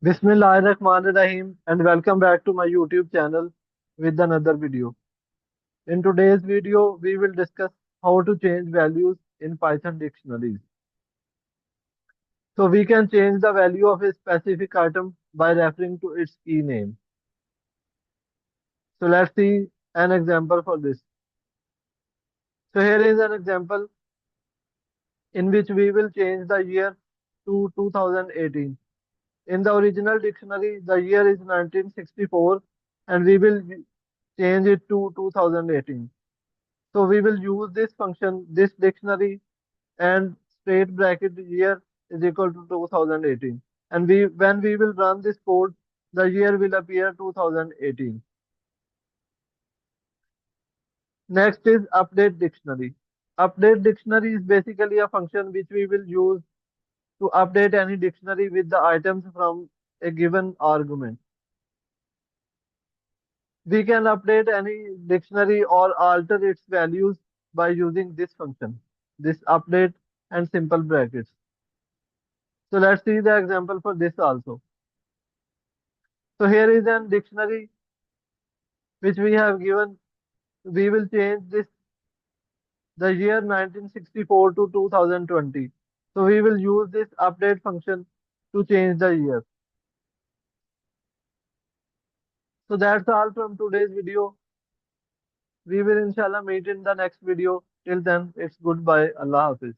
Bismillahirrahmanirrahim and welcome back to my YouTube channel with another video. In today's video, we will discuss how to change values in Python dictionaries. So we can change the value of a specific item by referring to its key name. So let's see an example for this. So here is an example in which we will change the year to 2018. In the original dictionary, the year is 1964 and we will change it to 2018. So we will use this function, this dictionary, and straight bracket year is equal to 2018. And when we will run this code, the year will appear 2018. Next is update dictionary. Update dictionary is basically a function which we will use to update any dictionary with the items from a given argument. We can update any dictionary or alter its values by using this function, this update and simple brackets. So let's see the example for this also. So here is an dictionary which we have given. We will change this the year 1964 to 2020. So we will use this update function to change the year. So that's all from today's video. We will inshallah meet in the next video. Till then, it's goodbye. Allah Hafiz.